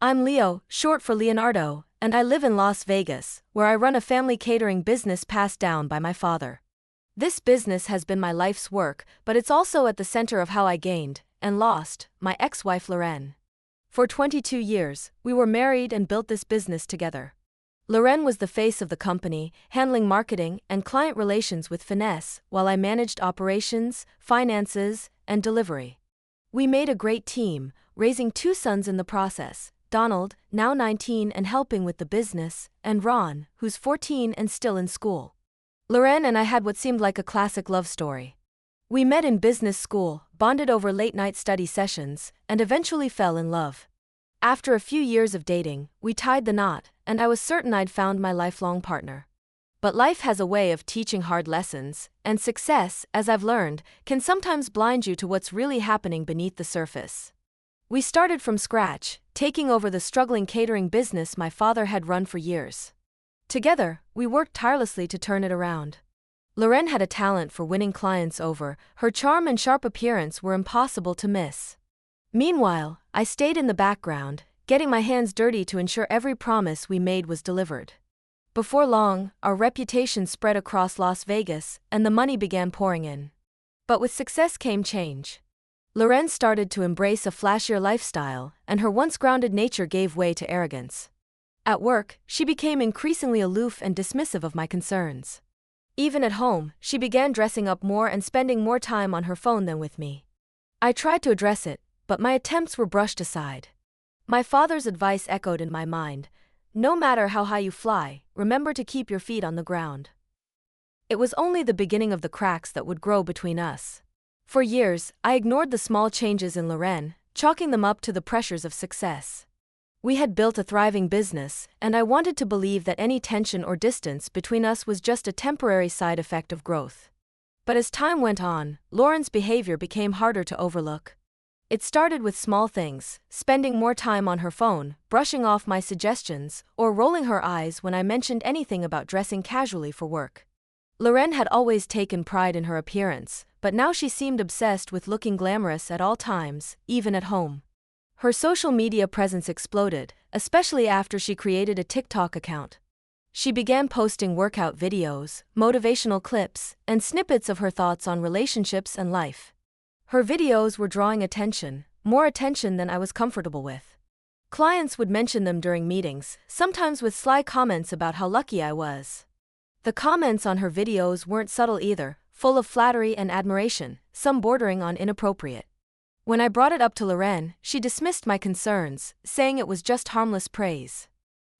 I'm Leo, short for Leonardo, and I live in Las Vegas, where I run a family catering business passed down by my father. This business has been my life's work, but it's also at the center of how I gained, and lost, my ex-wife Lorraine. For 22 years, we were married and built this business together. Lorraine was the face of the company, handling marketing and client relations with finesse, while I managed operations, finances, and delivery. We made a great team, raising 2 sons in the process, Donald, now 19 and helping with the business, and Ron, who's 14 and still in school. Lorraine and I had what seemed like a classic love story. We met in business school, bonded over late-night study sessions, and eventually fell in love. After a few years of dating, we tied the knot, and I was certain I'd found my lifelong partner. But life has a way of teaching hard lessons, and success, as I've learned, can sometimes blind you to what's really happening beneath the surface. We started from scratch, taking over the struggling catering business my father had run for years. Together, we worked tirelessly to turn it around. Lorraine had a talent for winning clients over, her charm and sharp appearance were impossible to miss. Meanwhile, I stayed in the background, getting my hands dirty to ensure every promise we made was delivered. Before long, our reputation spread across Las Vegas, and the money began pouring in. But with success came change. Lorraine started to embrace a flashier lifestyle, and her once grounded nature gave way to arrogance. At work, she became increasingly aloof and dismissive of my concerns. Even at home, she began dressing up more and spending more time on her phone than with me. I tried to address it, but my attempts were brushed aside. My father's advice echoed in my mind: no matter how high you fly, remember to keep your feet on the ground. It was only the beginning of the cracks that would grow between us. For years, I ignored the small changes in Lorraine, chalking them up to the pressures of success. We had built a thriving business, and I wanted to believe that any tension or distance between us was just a temporary side effect of growth. But as time went on, Lauren's behavior became harder to overlook. It started with small things, spending more time on her phone, brushing off my suggestions, or rolling her eyes when I mentioned anything about dressing casually for work. Lorraine had always taken pride in her appearance, but now she seemed obsessed with looking glamorous at all times, even at home. Her social media presence exploded, especially after she created a TikTok account. She began posting workout videos, motivational clips, and snippets of her thoughts on relationships and life. Her videos were drawing attention, more attention than I was comfortable with. Clients would mention them during meetings, sometimes with sly comments about how lucky I was. The comments on her videos weren't subtle either, full of flattery and admiration, some bordering on inappropriate. When I brought it up to Lorraine, she dismissed my concerns, saying it was just harmless praise.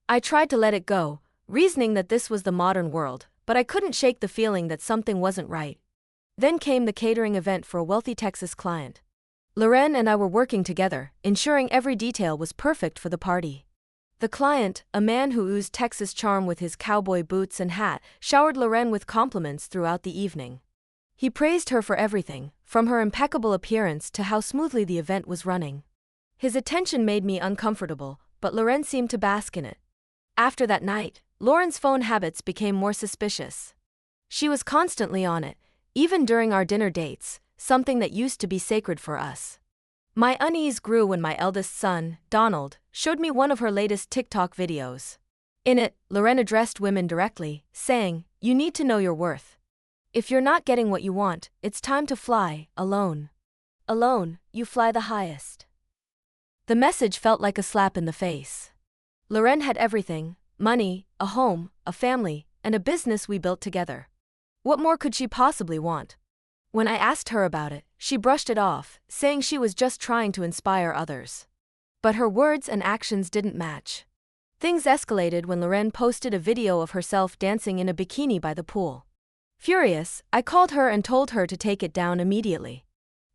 I tried to let it go, reasoning that this was the modern world, but I couldn't shake the feeling that something wasn't right. Then came the catering event for a wealthy Texas client. Lorraine and I were working together, ensuring every detail was perfect for the party. The client, a man who oozed Texas charm with his cowboy boots and hat, showered Lorraine with compliments throughout the evening. He praised her for everything, from her impeccable appearance to how smoothly the event was running. His attention made me uncomfortable, but Lorraine seemed to bask in it. After that night, Lauren's phone habits became more suspicious. She was constantly on it, even during our dinner dates, something that used to be sacred for us. My unease grew when my eldest son, Donald, showed me one of her latest TikTok videos. In it, Lorraine addressed women directly, saying, "You need to know your worth. If you're not getting what you want, it's time to fly, alone. Alone, you fly the highest." The message felt like a slap in the face. Lorraine had everything: money, a home, a family, and a business we built together. What more could she possibly want? When I asked her about it, she brushed it off, saying she was just trying to inspire others. But her words and actions didn't match. Things escalated when Lorraine posted a video of herself dancing in a bikini by the pool. Furious, I called her and told her to take it down immediately.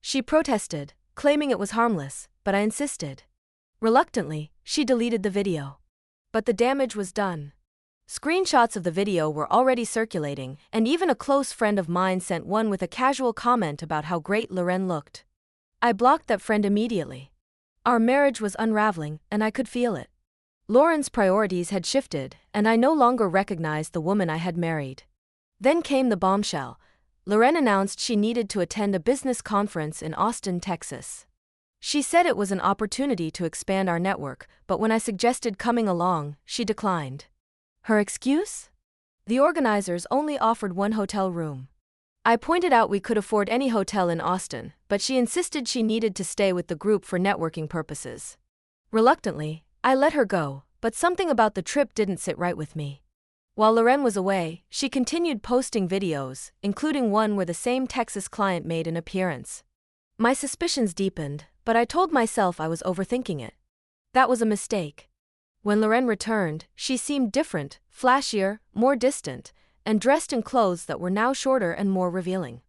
She protested, claiming it was harmless, but I insisted. Reluctantly, she deleted the video. But the damage was done. Screenshots of the video were already circulating, and even a close friend of mine sent one with a casual comment about how great Lorraine looked. I blocked that friend immediately. Our marriage was unraveling, and I could feel it. Lauren's priorities had shifted, and I no longer recognized the woman I had married. Then came the bombshell. Lorraine announced she needed to attend a business conference in Austin, Texas. She said it was an opportunity to expand our network, but when I suggested coming along, she declined. Her excuse? The organizers only offered one hotel room. I pointed out we could afford any hotel in Austin, but she insisted she needed to stay with the group for networking purposes. Reluctantly, I let her go, but something about the trip didn't sit right with me. While Loren was away, she continued posting videos, including one where the same Texas client made an appearance. My suspicions deepened, but I told myself I was overthinking it. That was a mistake. When Loren returned, she seemed different, flashier, more distant, and dressed in clothes that were now shorter and more revealing.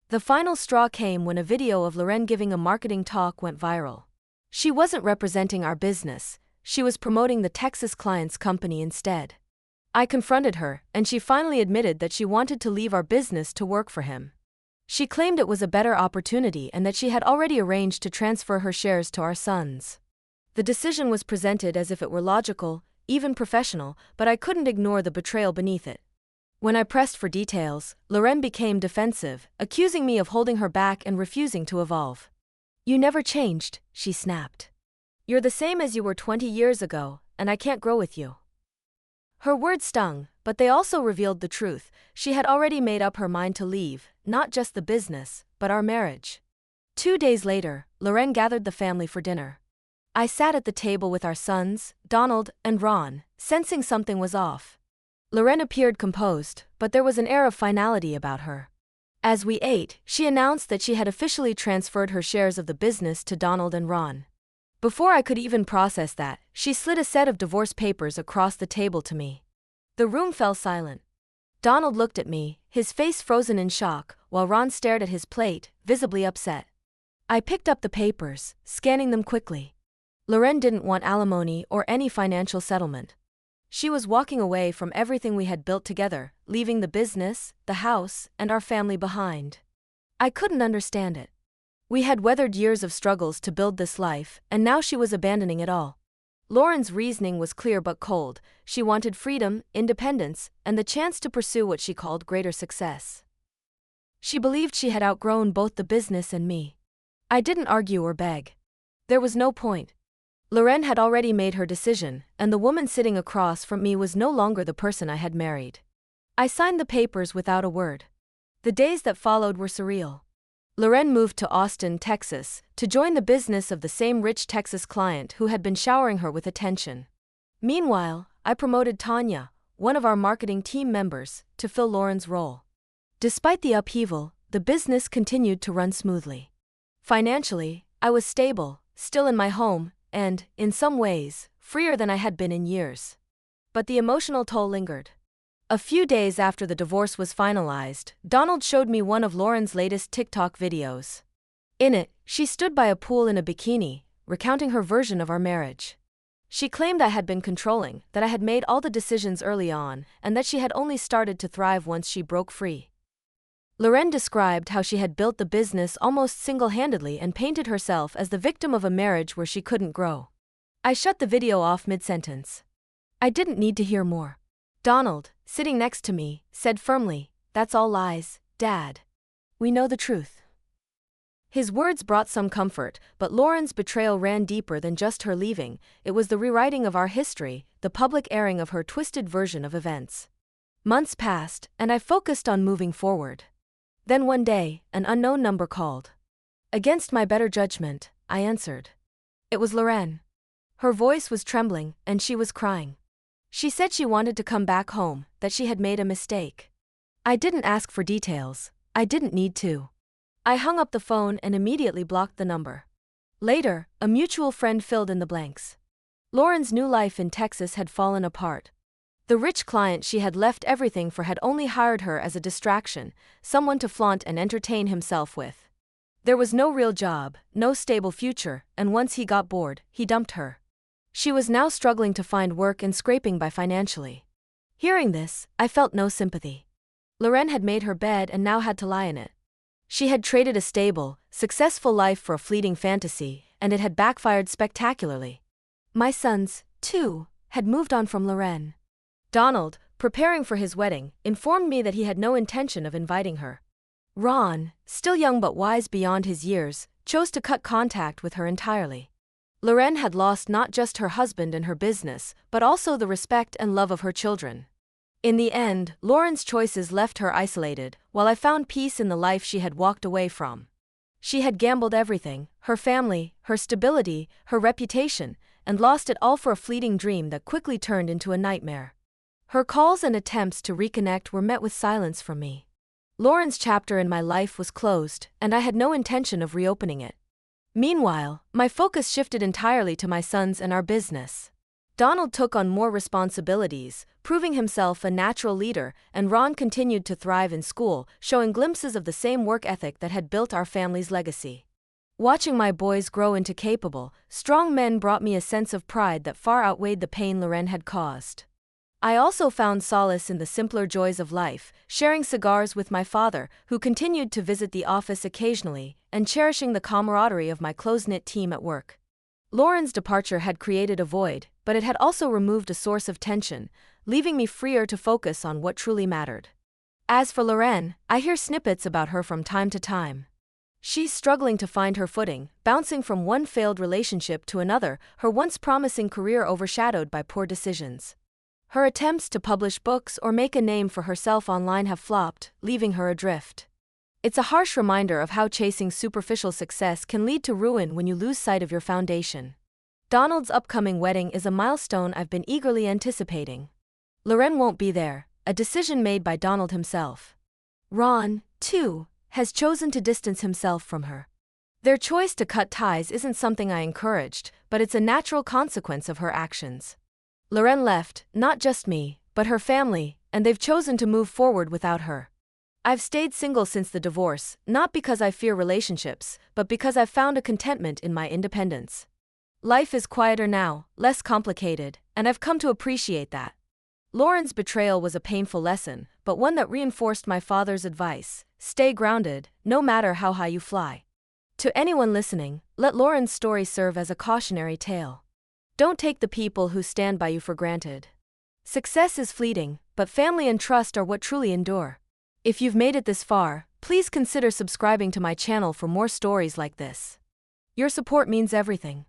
The final straw came when a video of Loren giving a marketing talk went viral. She wasn't representing our business, she was promoting the Texas client's company instead. I confronted her, and she finally admitted that she wanted to leave our business to work for him. She claimed it was a better opportunity and that she had already arranged to transfer her shares to our sons. The decision was presented as if it were logical, even professional, but I couldn't ignore the betrayal beneath it. When I pressed for details, Loren became defensive, accusing me of holding her back and refusing to evolve. "You never changed," she snapped. "You're the same as you were 20 years ago, and I can't grow with you." Her words stung, but they also revealed the truth. She had already made up her mind to leave, not just the business, but our marriage. 2 days later, Loren gathered the family for dinner. I sat at the table with our sons, Donald and Ron, sensing something was off. Loren appeared composed, but there was an air of finality about her. As we ate, she announced that she had officially transferred her shares of the business to Donald and Ron. Before I could even process that, she slid a set of divorce papers across the table to me. The room fell silent. Donald looked at me, his face frozen in shock, while Ron stared at his plate, visibly upset. I picked up the papers, scanning them quickly. Loren didn't want alimony or any financial settlement. She was walking away from everything we had built together, leaving the business, the house, and our family behind. I couldn't understand it. We had weathered years of struggles to build this life, and now she was abandoning it all. Loren's reasoning was clear but cold. She wanted freedom, independence, and the chance to pursue what she called greater success. She believed she had outgrown both the business and me. I didn't argue or beg. There was no point. Loren had already made her decision, and the woman sitting across from me was no longer the person I had married. I signed the papers without a word. The days that followed were surreal. Loren moved to Austin, Texas, to join the business of the same rich Texas client who had been showering her with attention. Meanwhile, I promoted Tanya, one of our marketing team members, to fill Loren's role. Despite the upheaval, the business continued to run smoothly. Financially, I was stable, still in my home, and, in some ways, freer than I had been in years. But the emotional toll lingered. A few days after the divorce was finalized, Donald showed me one of Loren's latest TikTok videos. In it, she stood by a pool in a bikini, recounting her version of our marriage. She claimed I had been controlling, that I had made all the decisions early on, and that she had only started to thrive once she broke free. Loren described how she had built the business almost single-handedly and painted herself as the victim of a marriage where she couldn't grow. I shut the video off mid-sentence. I didn't need to hear more. Donald, sitting next to me, said firmly, "That's all lies, Dad. We know the truth." His words brought some comfort, but Loren's betrayal ran deeper than just her leaving. It was the rewriting of our history, the public airing of her twisted version of events. Months passed, and I focused on moving forward. Then one day, an unknown number called. Against my better judgment, I answered. It was Loren. Her voice was trembling, and she was crying. She said she wanted to come back home, that she had made a mistake. I didn't ask for details. I didn't need to. I hung up the phone and immediately blocked the number. Later, a mutual friend filled in the blanks. Loren's new life in Texas had fallen apart. The rich client she had left everything for had only hired her as a distraction, someone to flaunt and entertain himself with. There was no real job, no stable future, and once he got bored, he dumped her. She was now struggling to find work and scraping by financially. Hearing this, I felt no sympathy. Loren had made her bed and now had to lie in it. She had traded a stable, successful life for a fleeting fantasy, and it had backfired spectacularly. My sons, too, had moved on from Loren. Donald, preparing for his wedding, informed me that he had no intention of inviting her. Ron, still young but wise beyond his years, chose to cut contact with her entirely. Lorraine had lost not just her husband and her business, but also the respect and love of her children. In the end, Lauren's choices left her isolated, while I found peace in the life she had walked away from. She had gambled everything, her family, her stability, her reputation, and lost it all for a fleeting dream that quickly turned into a nightmare. Her calls and attempts to reconnect were met with silence from me. Lauren's chapter in my life was closed, and I had no intention of reopening it. Meanwhile, my focus shifted entirely to my sons and our business. Donald took on more responsibilities, proving himself a natural leader, and Ron continued to thrive in school, showing glimpses of the same work ethic that had built our family's legacy. Watching my boys grow into capable, strong men brought me a sense of pride that far outweighed the pain Lorraine had caused. I also found solace in the simpler joys of life, sharing cigars with my father, who continued to visit the office occasionally, and cherishing the camaraderie of my close-knit team at work. Lauren's departure had created a void, but it had also removed a source of tension, leaving me freer to focus on what truly mattered. As for Lorraine, I hear snippets about her from time to time. She's struggling to find her footing, bouncing from one failed relationship to another, her once promising career overshadowed by poor decisions. Her attempts to publish books or make a name for herself online have flopped, leaving her adrift. It's a harsh reminder of how chasing superficial success can lead to ruin when you lose sight of your foundation. Donald's upcoming wedding is a milestone I've been eagerly anticipating. Lorraine won't be there, a decision made by Donald himself. Ron, too, has chosen to distance himself from her. Their choice to cut ties isn't something I encouraged, but it's a natural consequence of her actions. Lorraine left, not just me, but her family, and they've chosen to move forward without her. I've stayed single since the divorce, not because I fear relationships, but because I've found a contentment in my independence. Life is quieter now, less complicated, and I've come to appreciate that. Lauren's betrayal was a painful lesson, but one that reinforced my father's advice: stay grounded, no matter how high you fly. To anyone listening, let Lauren's story serve as a cautionary tale. Don't take the people who stand by you for granted. Success is fleeting, but family and trust are what truly endure. If you've made it this far, please consider subscribing to my channel for more stories like this. Your support means everything.